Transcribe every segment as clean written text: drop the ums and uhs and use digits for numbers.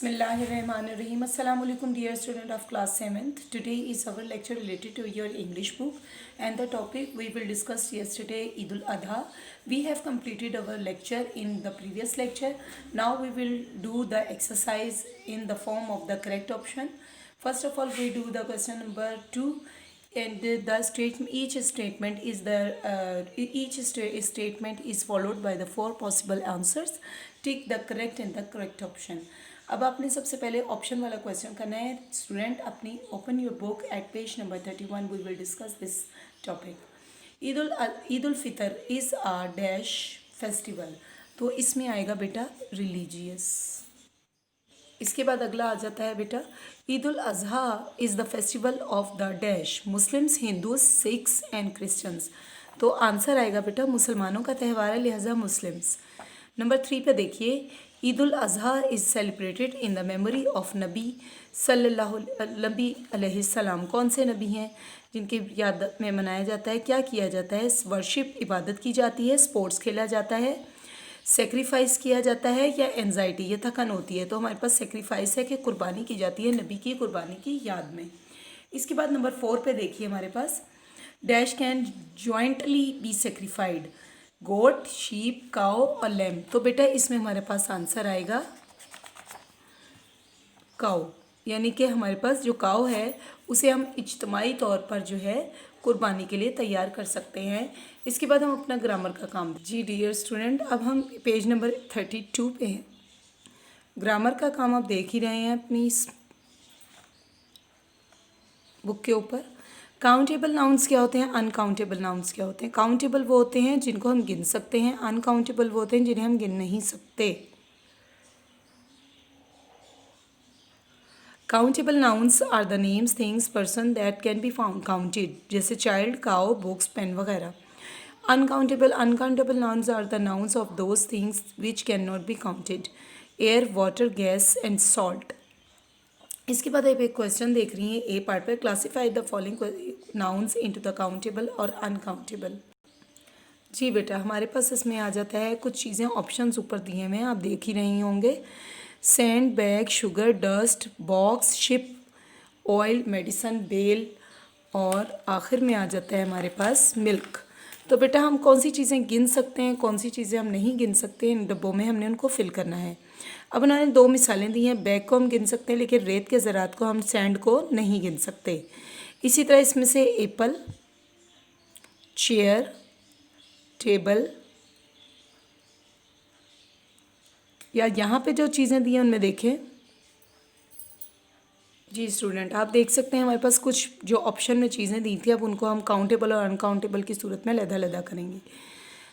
Bismillahirrahmanirrahim. Assalamu alaikum dear student of class 7th. Today is our lecture related to your English book and the topic we will discuss yesterday Eid al-Adha. We have completed our lecture in the previous lecture. Now we will do the exercise in the form of the correct option. First of all we do the question number 2 and each statement is followed by the four possible answers. Tick the correct and the correct option. अब आपने सबसे पहले option वाला question करना है student. अपनी open your book at page number 31. We will discuss this topic. Eid ul Fitr is a dash festival. तो इसमें आएगा बेटा रिलीजियस. इसके बाद अगला आ जाता है बेटा Eid ul Azha is the festival of the dash Muslims, Hindus, Sikhs and Christians. तो आंसर आएगा बेटा मुसलमानों का त्यौहार है लिहाजा मुस्लिम्स. नंबर 3 पे देखिए Eid ul Azha is celebrated in the memory of नबी सल्लल्लाहु अलैहिस्सलाम. कौन से नबी हैं जिनकी याद में मनाया जाता है? क्या किया जाता है? वर्शिप इबादत की जाती है, स्पोर्ट्स खेला जाता है, सेक्रीफाइस किया जाता है या एंजाइटी ये थकन होती है. तो हमारे पास सेक्रीफाइस है कि कुर्बानी की जाती है नबी की कुर्बानी की याद में. इसके बाद नंबर 4 पे देखिए हमारे पास dash can jointly be sacrificed goat, sheep, cow और लैम. तो बेटा इसमें हमारे पास आंसर आएगा काओ. यानी कि हमारे पास जो काओ है उसे हम इज्तमाही तौर पर जो है कुर्बानी के लिए तैयार कर सकते हैं. इसके बाद हम अपना ग्रामर का काम. जी डियर स्टूडेंट, अब हम पेज नंबर 32 पे हैं. ग्रामर का काम आप देख ही रहे हैं अपनी इस बुक के ऊपर. काउंटेबल नाउन्स क्या होते हैं, अनकाउंटेबल नाउन्स क्या होते हैं? काउंटेबल वो होते हैं जिनको हम गिन सकते हैं, अनकाउंटेबल वो होते हैं जिन्हें हम गिन नहीं सकते. Countable nouns are the names, things, person that can be found counted, जैसे चाइल्ड, काउ, बुक्स, पेन वगैरह. Uncountable nouns are the nouns of those things which can not be counted, air, water, gas and salt. इसके बाद आप एक question देख रही हैं A part पर. Classify the following nouns into the countable और अनकाउंटेबल. जी बेटा हमारे पास इसमें आ जाता है कुछ चीज़ें ऑप्शंस ऊपर दिए हुए हैं आप देख ही रही होंगे. Sand, bag, sugar, dust, box, ship, oil, medicine, bell और आखिर में आ जाता है हमारे पास मिल्क. तो बेटा हम कौन सी चीज़ें गिन सकते हैं, कौन सी चीज़ें हम नहीं गिन सकते, इन डब्बों में हमने उनको फिल करना है. अब उन्होंने 2 मिसालें दी हैं. बैग को हम गिन सकते हैं लेकिन रेत के ज़रात को हम सैंड को नहीं गिन सकते. इसी तरह इसमें से एप्पल, चेयर, टेबल या यहाँ पे जो चीज़ें दी हैं उनमें देखें. जी स्टूडेंट आप देख सकते हैं हमारे पास कुछ जो ऑप्शन में चीज़ें दी थी अब उनको हम काउंटेबल और अनकाउंटेबल की सूरत में लदा करेंगे.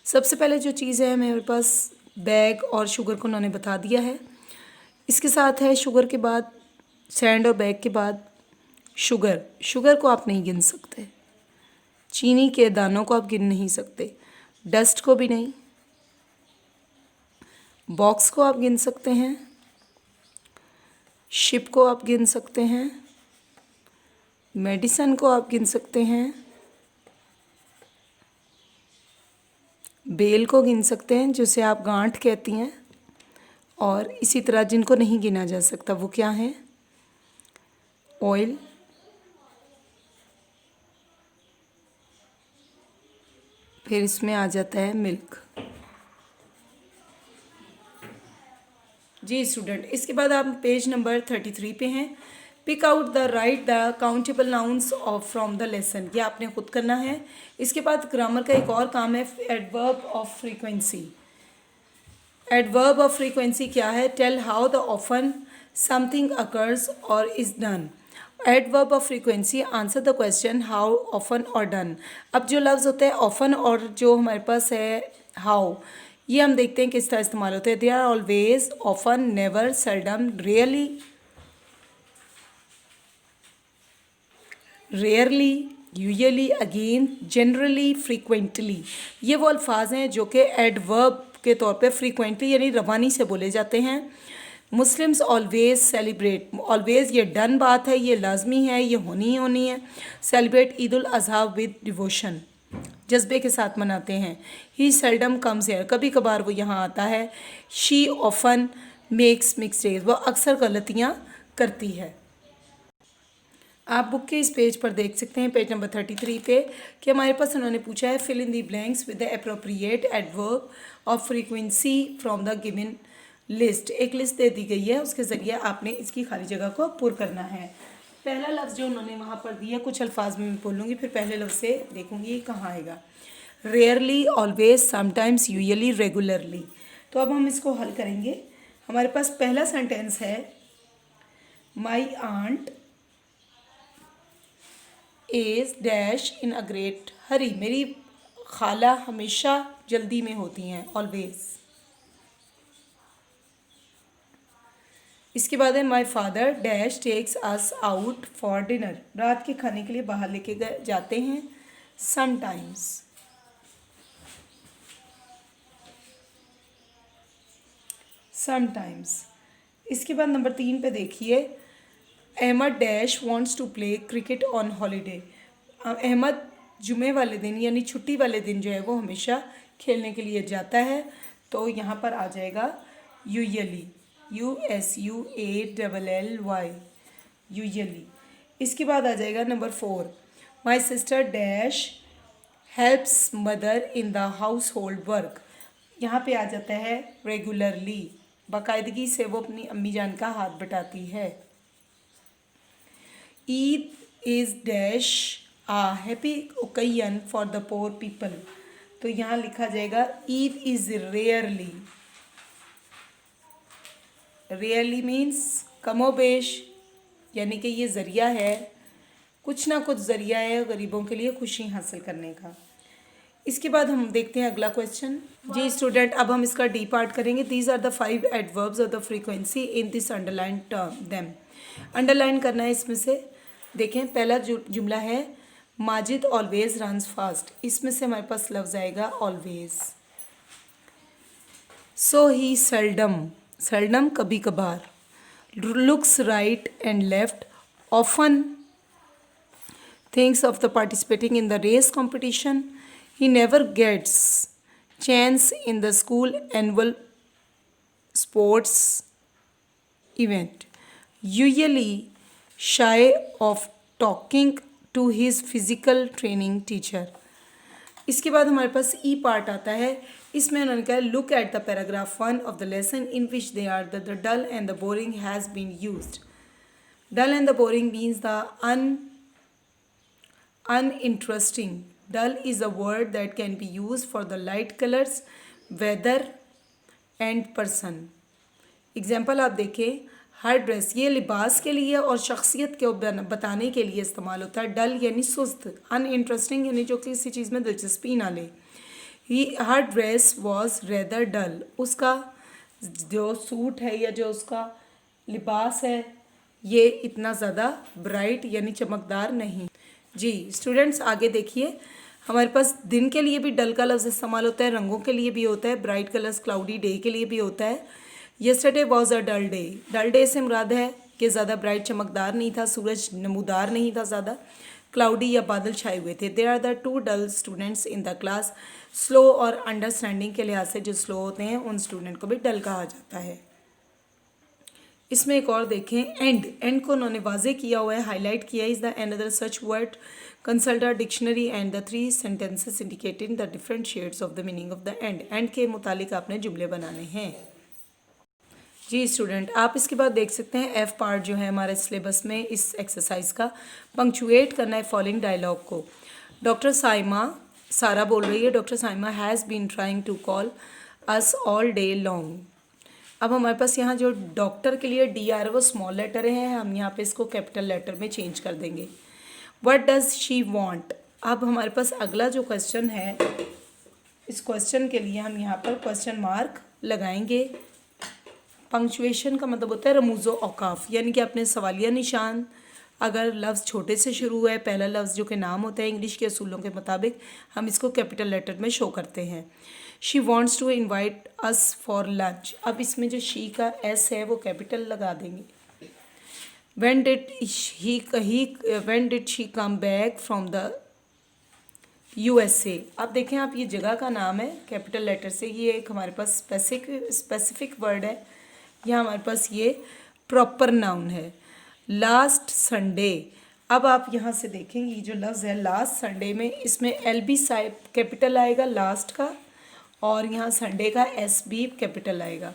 सबसे पहले जो चीज़ है मेरे पास बैग और शुगर को उन्होंने बता दिया है. इसके साथ है शुगर के बाद सैंड और बैग के बाद शुगर. शुगर को आप नहीं गिन सकते. चीनी के दानों को आप गिन नहीं सकते. डस्ट को भी नहीं. बॉक्स को आप गिन सकते हैं. शिप को आप गिन सकते हैं. मेडिसन को आप गिन सकते हैं. बेल को गिन सकते हैं जिसे आप गांठ कहती हैं. और इसी तरह जिनको नहीं गिना जा सकता वो क्या है, ऑयल, फिर इसमें आ जाता है मिल्क. जी स्टूडेंट इसके बाद आप पेज नंबर 33 पे हैं. Pick out the right the countable nouns of from the lesson. ये आपने खुद करना है. इसके बाद ग्रामर का एक और काम है adverb of frequency. Adverb of frequency क्या है? Tell how the often something occurs or is done. Adverb of frequency answer the question how, often or done. अब जो लफ्ज़ होते हैं ऑफन और जो हमारे पास है हाउ, ये हम देखते हैं किस तरह इस्तेमाल होते हैं. They are always, often, never, seldom, rarely, usually, again, generally, frequently. ये वो अल्फाज हैं जो कि एडवर्ब के तौर पे फ्रीक्वेंटली यानी रवानी से बोले जाते हैं. Muslims always celebrate. ऑलवेज ये डन बात है, ये लाजमी है, ये होनी ही होनी है. Celebrate Eid ul Azha with devotion, जज्बे के साथ मनाते हैं. ही सेल्डम कम्स हियर, कभी कभार वो यहाँ आता है. शी ऑफन मेक्स मिस्टेक्स, वो अक्सर गलतियाँ करती है। आप बुक के इस पेज पर देख सकते हैं, पेज नंबर 33 पे, कि हमारे पास उन्होंने पूछा है fill in the blanks with the appropriate adverb of frequency from the given list. एक लिस्ट दे दी गई है, उसके ज़रिए आपने इसकी खाली जगह को पुर करना है। पहला लफ्ज़ जो उन्होंने वहाँ पर दिया, कुछ अल्फाज में मैं बोलूँगी, फिर पहले लफ्ज़ से देखूँगी ये कहाँ आएगा। Rarely, always, sometimes, usually, regularly. तो अब हम इसको हल करेंगे। हमारे पास पहला सेंटेंस है, my aunt is dash in a great hurry. मेरी खाला हमेशा जल्दी में होती हैं, ऑलवेज। इसके बाद है, my father dash takes us out for dinner. रात के खाने के लिए बाहर लेके गए जाते हैं, समटाइम्स। समटाइम्स। इसके बाद नंबर 3 पे देखिए, Ahmed dash wants to play cricket on holiday. Ahmed जुमे वाले दिन यानी छुट्टी वाले दिन जो है वो हमेशा खेलने के लिए जाता है। तो यहाँ पर आ जाएगा यूजुअली, USUALLY, यूजुअली। इसके बाद आ जाएगा number 4, my sister dash helps mother in the house hold work. यहाँ पे आ जाता है रेगुलरली, बाकायदगी से वो अपनी अम्मी जान का हाथ बटाती है। Eid is dash a happy occasion for the poor people. तो यहाँ लिखा जाएगा Eid is rarely. Rarely means कमोबेश, यानी कि ये ज़रिया है, कुछ ना कुछ ज़रिया है गरीबों के लिए खुशी हासिल करने का। इसके बाद हम देखते हैं अगला क्वेश्चन। जी स्टूडेंट, अब हम इसका डी पार्ट करेंगे। These are the 5 adverbs of the frequency in this underline term them. Underline करना है इसमें से। देखें, पहला जुमला है, माजिद ऑलवेज रन्स फास्ट। इसमें से हमारे पास लफ्ज़ आएगा ऑलवेज। सो ही सेल्डम, सेल्डम कभी कभार। Looks right and left, often thinks of the participating in the race competition. He never gets chance in the school annual sports event. Usually shy of talking to his physical training teacher. इसके बाद हमारे पास ई part आता है। इसमें उन्होंने कहा, look at the paragraph 1 of the lesson in which they are the dull and the boring has been used. Dull and the boring means the uninteresting. Dull is a word that can be used for the light colors, weather and person. Example आप देखें, हर dress, ये लिबास के लिए और शख्सियत को बताने के लिए इस्तेमाल होता है। डल यानी सुस्त, अनइंटरेस्टिंग यानी जो किसी चीज़ में दिलचस्पी ना ले। हर ड्रेस वॉज रेदर डल, उसका जो सूट है या जो उसका लिबास है ये इतना ज़्यादा ब्राइट यानी चमकदार नहीं। जी स्टूडेंट्स, आगे देखिए, हमारे पास दिन के लिए भी डल का लफ्ज़ इस्तेमाल होता है, रंगों के लिए भी होता है, ब्राइट कलर्स क्लाउडी डे के लिए भी होता है। Yesterday was a dull day. Dull day से मुराद है कि ज़्यादा ब्राइट चमकदार नहीं था, सूरज नमूदार नहीं था ज़्यादा, क्लाउडी या बादल छाए हुए थे। There are the 2 dull students in the class. Slow और अंडरस्टैंडिंग के लिहाज से जो स्लो होते हैं उन स्टूडेंट को भी डल कहा जाता है। इसमें एक और देखें, एंड को उन्होंने वाजे किया हुआ है, हाईलाइट किया है। Is the another such word, consult a dictionary and the 3 sentences indicating the different shades of the meaning of the end के मुतालिक आपने जुमले बनाने हैं। जी स्टूडेंट, आप इसके बाद देख सकते हैं एफ पार्ट जो है हमारे सिलेबस में इस एक्सरसाइज का, पंक्चुएट करना है फॉलोइंग डायलॉग को। डॉक्टर साइमा, सारा बोल रही है, doctor Saima has been trying to call us all day long. अब हमारे पास यहाँ जो डॉक्टर के लिए डी आर वो स्मॉल लेटर है, हम यहाँ पे इसको कैपिटल लेटर में चेंज कर देंगे। What does she want. अब हमारे पास अगला जो क्वेश्चन है, इस क्वेश्चन के लिए हम यहाँ पर क्वेश्चन मार्क लगाएंगे। पंक्चुएशन का मतलब होता है रमूज़ो औकाफ, यानी कि अपने सवालिया निशान, अगर लफ्ज़ छोटे से शुरू है, पहला लफ्ज़ जो कि नाम होता है इंग्लिश के असूलों के मुताबिक हम इसको कैपिटल लेटर में शो करते हैं। She wants to invite us for lunch. अब इसमें जो शी का एस है वो कैपिटल लगा देंगे। When did she come back from the USA। अब देखें आप, ये जगह का नाम है कैपिटल लेटर से, ये एक हमारे पास स्पेसिफिक वर्ड है यहाँ हमारे पास ये प्रॉपर नाउन है। लास्ट संडे, अब आप यहाँ से देखेंगे ये जो लफ्ज़ है लास्ट संडे में, इसमें एल बी साइड कैपिटल आएगा लास्ट का, और यहाँ संडे का एस बी कैपिटल आएगा।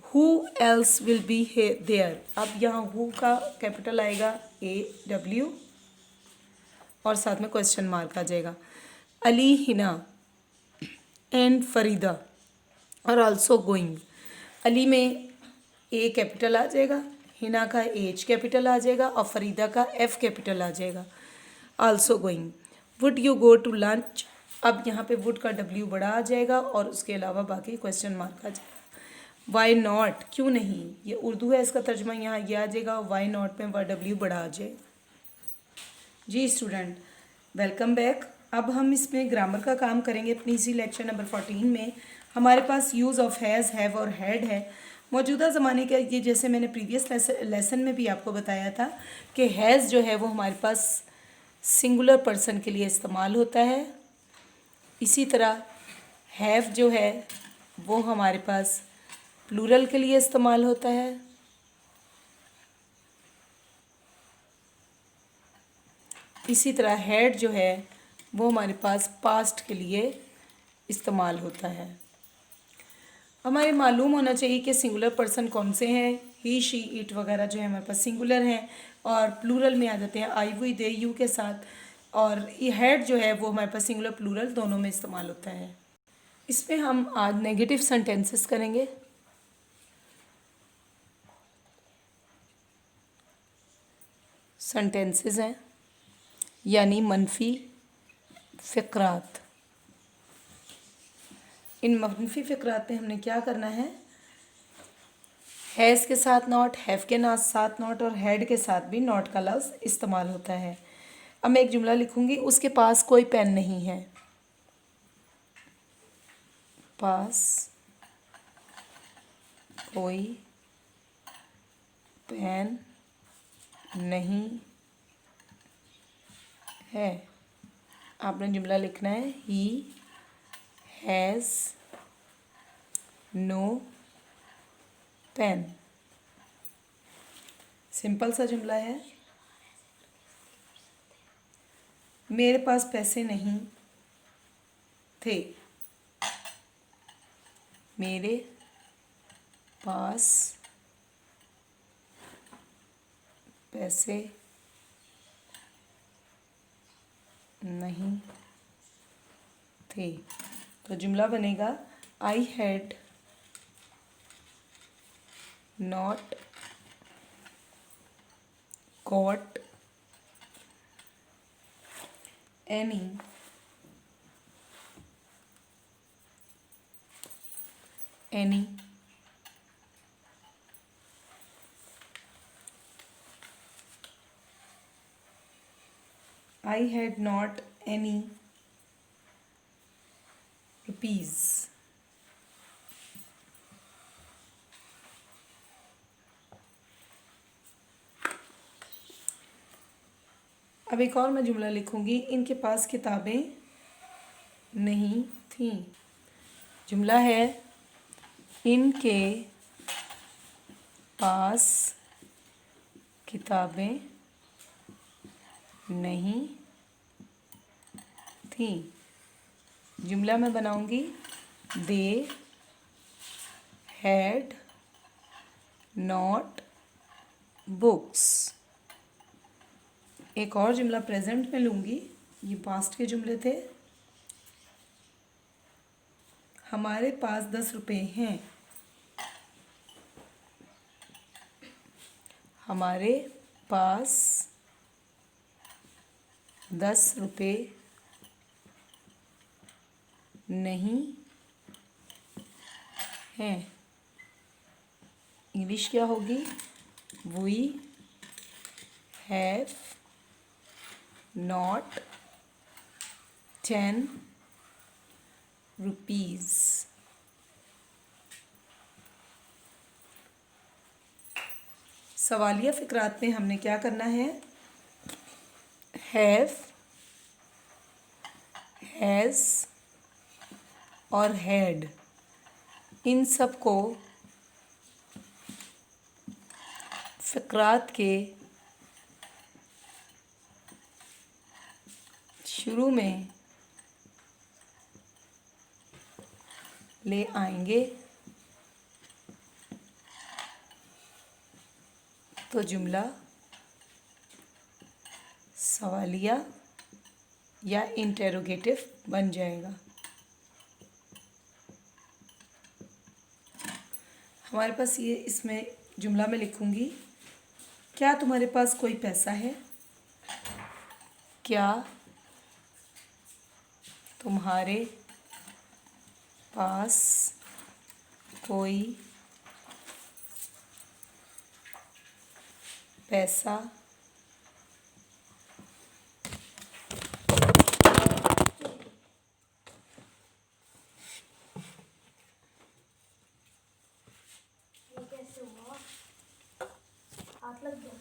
Who else will be there, अब यहाँ हु का कैपिटल आएगा AW और साथ में क्वेश्चन मार्क आ जाएगा। अली, हिना एंड फरीदा और आल्सो गोइंग, अली में A कैपिटल आ जाएगा, हिना का H कैपिटल आ जाएगा और फरीदा का F कैपिटल आ जाएगा। Also going. Would you go to lunch, अब यहाँ पे वुड का W बड़ा आ जाएगा और उसके अलावा बाकी क्वेश्चन मार्क आ जाएगा। वाई नॉट, क्यों नहीं, ये उर्दू है, इसका तर्जमा यहाँ ये आ जाएगा, वाई नॉट में W बड़ा आ जाएगा। जी स्टूडेंट, वेलकम बैक। अब हम इसमें ग्रामर का काम करेंगे अपनी इसी लेक्चर नंबर 14 में। हमारे पास यूज़ ऑफ हैज़, हैव और हैड है। मौजूदा ज़माने का ये, जैसे मैंने प्रीवियस लेसन में भी आपको बताया था कि हैज़ जो है वो हमारे पास सिंगुलर पर्सन के लिए इस्तेमाल होता है। इसी तरह हैव जो है वो हमारे पास प्लूरल के लिए इस्तेमाल होता है। इसी तरह हैड जो है वो हमारे पास पास्ट के लिए इस्तेमाल होता है। हमें मालूम होना चाहिए कि सिंगुलर पर्सन कौन से हैं। ही, शी, इट वगैरह जो है हमारे पास सिंगुलर हैं और प्लूरल में आ जाते हैं आई, वी, दे, यू के साथ। और ये हैड जो है वो हमारे पास सिंगुलर प्लूरल दोनों में इस्तेमाल होता है। इसमें हम आज नेगेटिव सेंटेंसेस करेंगे। सेंटेंसेस हैं यानी मनफी फ़िक्रात। इन मनफी फ़िक्रात में हमने क्या करना है, हैज़ के साथ नॉट, हैव के साथ नॉट और हैड के साथ भी नॉट का लफ्ज़ इस्तेमाल होता है। अब मैं एक जुमला लिखूंगी, उसके पास कोई पेन नहीं है। पास कोई पेन नहीं है। आपने जुमला लिखना है, he has no pen. Simple सा जुमला है। मेरे पास पैसे नहीं थे। मेरे पास पैसे नहीं थे। तो जुमला बनेगा, I had not got any I had not any rupees. अब एक और मैं जुमला लिखूंगी, इनके पास किताबें नहीं थीं। जुमला है, इनके पास किताबें नहीं थी। जुमला मैं बनाऊंगी, दे हैड नॉट बुक्स। एक और जुमला प्रेजेंट में लूँगी, ये पास्ट के जुमले थे। हमारे पास 10 रुपये हैं। हमारे पास 10 रुपये नहीं हैं। इंग्लिश क्या होगी, वी हैव नॉट 10 रुपीज़। सवालिया फ़िक्रात में हमने क्या करना है, हैव, हैज़ और हैड, इन सब को फ़क़रात के शुरू में ले आएंगे तो जुमला सवालिया या इंटेरोगेटिव बन जाएगा। हमारे पास ये इसमें जुमला में लिखूंगी, क्या तुम्हारे पास कोई पैसा है? क्या तुम्हारे पास कोई पैसा ये कैसे हुआ? हाथ लग गया।